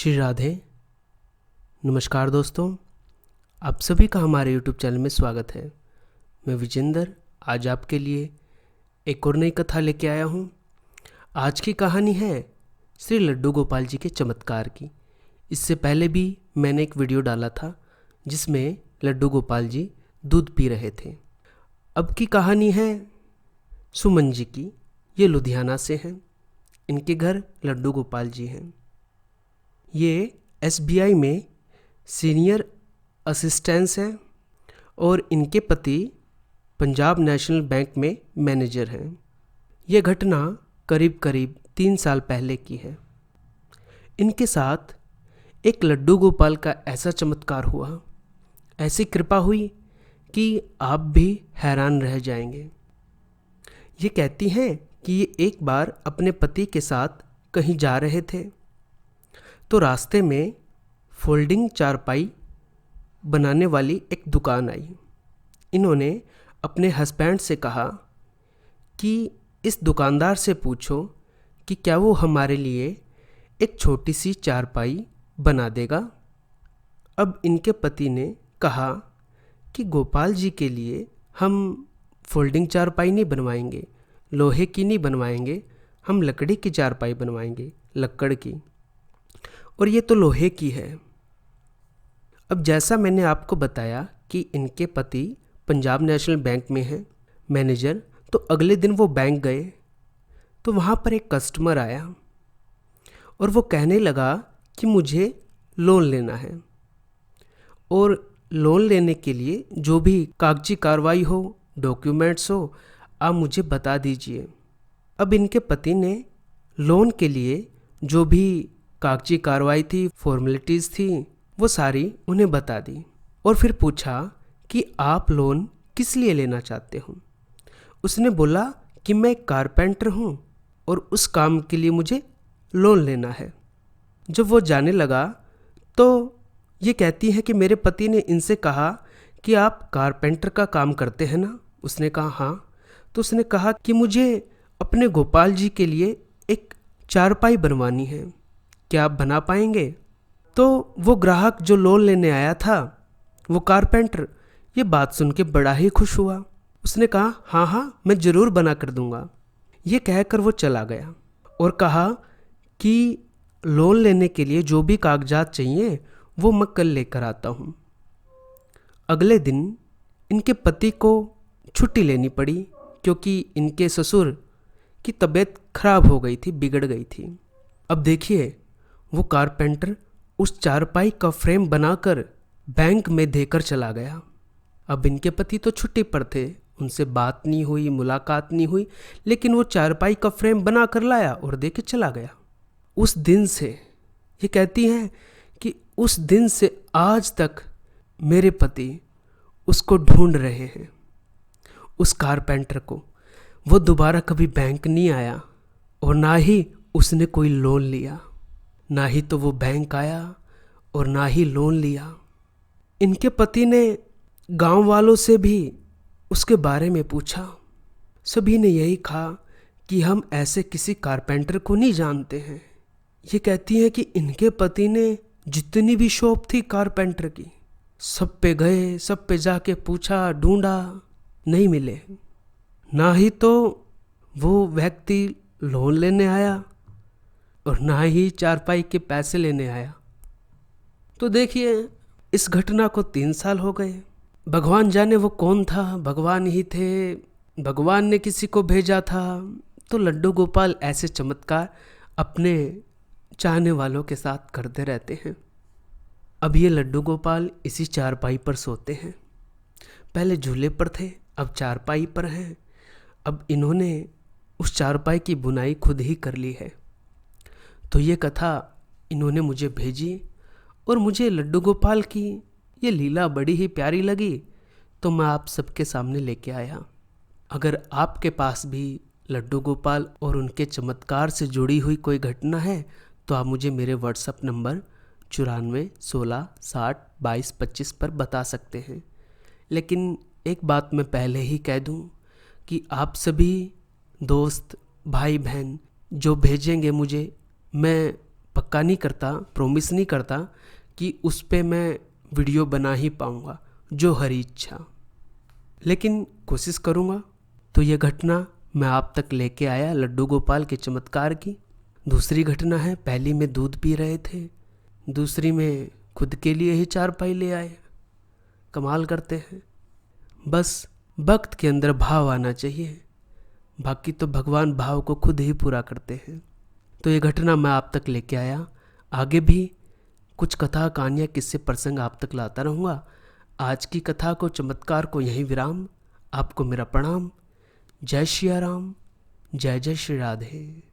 श्री राधे। नमस्कार दोस्तों, आप सभी का हमारे YouTube चैनल में स्वागत है। मैं विजेंद्र आज आपके लिए एक और नई कथा लेके आया हूँ। आज की कहानी है श्री लड्डू गोपाल जी के चमत्कार की। इससे पहले भी मैंने एक वीडियो डाला था जिसमें लड्डू गोपाल जी दूध पी रहे थे। अब की कहानी है सुमन जी की। ये लुधियाना से हैं। इनके घर लड्डू गोपाल जी हैं। ये SBI में सीनियर असिस्टेंस हैं और इनके पति पंजाब नेशनल बैंक में मैनेजर हैं। ये घटना करीब 3 साल पहले की है। इनके साथ एक लड्डू गोपाल का ऐसा चमत्कार हुआ, ऐसी कृपा हुई कि आप भी हैरान रह जाएंगे। ये कहती हैं कि ये एक बार अपने पति के साथ कहीं जा रहे थे तो रास्ते में फोल्डिंग चारपाई बनाने वाली एक दुकान आई। इन्होंने अपने हस्बैंड से कहा कि इस दुकानदार से पूछो कि क्या वो हमारे लिए एक छोटी सी चारपाई बना देगा। अब इनके पति ने कहा कि गोपाल जी के लिए हम फोल्डिंग चारपाई नहीं बनवाएंगे, लोहे की नहीं बनवाएंगे, हम लकड़ी की चारपाई बनवाएंगे, लक्कड़ की, और ये तो लोहे की है। अब जैसा मैंने आपको बताया कि इनके पति पंजाब नेशनल बैंक में हैं मैनेजर, तो अगले दिन वो बैंक गए तो वहाँ पर एक कस्टमर आया और वो कहने लगा कि मुझे लोन लेना है और लोन लेने के लिए जो भी कागजी कार्रवाई हो, डॉक्यूमेंट्स हो, आप मुझे बता दीजिए। अब इनके पति ने लोन के लिए जो भी कागजी कार्रवाई थी, फॉर्मेलिटीज़ थी, वो सारी उन्हें बता दी और फिर पूछा कि आप लोन किस लिए लेना चाहते हो। उसने बोला कि मैं कारपेंटर हूँ और उस काम के लिए मुझे लोन लेना है। जब वो जाने लगा तो ये कहती है कि मेरे पति ने इनसे कहा कि आप कारपेंटर का काम करते हैं ना। उसने कहा हाँ। तो उसने कहा कि मुझे अपने गोपाल जी के लिए एक चारपाई बनवानी है, क्या आप बना पाएंगे। तो वो ग्राहक जो लोन लेने आया था, वो कारपेंटर, ये बात सुन के बड़ा ही खुश हुआ। उसने कहा हाँ हाँ मैं ज़रूर बना कर दूंगा। ये कहकर वो चला गया और कहा कि लोन लेने के लिए जो भी कागजात चाहिए वो मैं कल लेकर आता हूँ। अगले दिन इनके पति को छुट्टी लेनी पड़ी क्योंकि इनके ससुर की तबीयत खराब हो गई थी, बिगड़ गई थी। अब देखिए, वो कारपेंटर उस चारपाई का फ्रेम बनाकर बैंक में देकर चला गया। अब इनके पति तो छुट्टी पर थे, उनसे बात नहीं हुई, मुलाकात नहीं हुई, लेकिन वो चारपाई का फ्रेम बना कर लाया और दे के चला गया। उस दिन से, ये कहती हैं कि उस दिन से आज तक मेरे पति उसको ढूंढ रहे हैं, उस कारपेंटर को। वो दोबारा कभी बैंक नहीं आया और ना ही उसने कोई लोन लिया, ना ही तो वो बैंक आया और ना ही लोन लिया। इनके पति ने गांव वालों से भी उसके बारे में पूछा। सभी ने यही कहा कि हम ऐसे किसी कारपेंटर को नहीं जानते हैं। ये कहती है कि इनके पति ने जितनी भी शॉप थी कारपेंटर की, सब पे गए, सब पे जाके पूछा, ढूंढा, नहीं मिले। ना ही तो वो व्यक्ति लोन लेने आया और ना ही चारपाई के पैसे लेने आया। तो देखिए, इस घटना को 3 साल हो गए। भगवान जाने वो कौन था, भगवान ही थे, भगवान ने किसी को भेजा था। तो लड्डू गोपाल ऐसे चमत्कार अपने चाहने वालों के साथ करते रहते हैं। अब ये लड्डू गोपाल इसी चारपाई पर सोते हैं। पहले झूले पर थे, अब चारपाई पर हैं। अब इन्होंने उस चारपाई की बुनाई खुद ही कर ली है। तो ये कथा इन्होंने मुझे भेजी और मुझे लड्डू गोपाल की ये लीला बड़ी ही प्यारी लगी, तो मैं आप सबके सामने लेके आया। अगर आपके पास भी लड्डू गोपाल और उनके चमत्कार से जुड़ी हुई कोई घटना है तो आप मुझे मेरे व्हाट्सएप नंबर 94 16 60 22 25 पर बता सकते हैं। लेकिन एक बात मैं पहले ही कह दूं कि आप सभी दोस्त, भाई बहन जो भेजेंगे मुझे, मैं पक्का नहीं करता, प्रॉमिस नहीं करता कि उस पे मैं वीडियो बना ही पाऊँगा, जो हरी इच्छा, लेकिन कोशिश करूँगा। तो ये घटना मैं आप तक लेके आया लड्डू गोपाल के चमत्कार की। दूसरी घटना है, पहली में दूध पी रहे थे, दूसरी में खुद के लिए ही चारपाई ले आए। कमाल करते हैं। बस भक्त के अंदर भाव आना चाहिए, बाकी तो भगवान भाव को खुद ही पूरा करते हैं। तो ये घटना मैं आप तक लेके आया। आगे भी कुछ कथा, कहानियाँ, किस्से, प्रसंग आप तक लाता रहूँगा। आज की कथा को, चमत्कार को यहीं विराम। आपको मेरा प्रणाम। जय श्री राम, जय जय श्री राधे।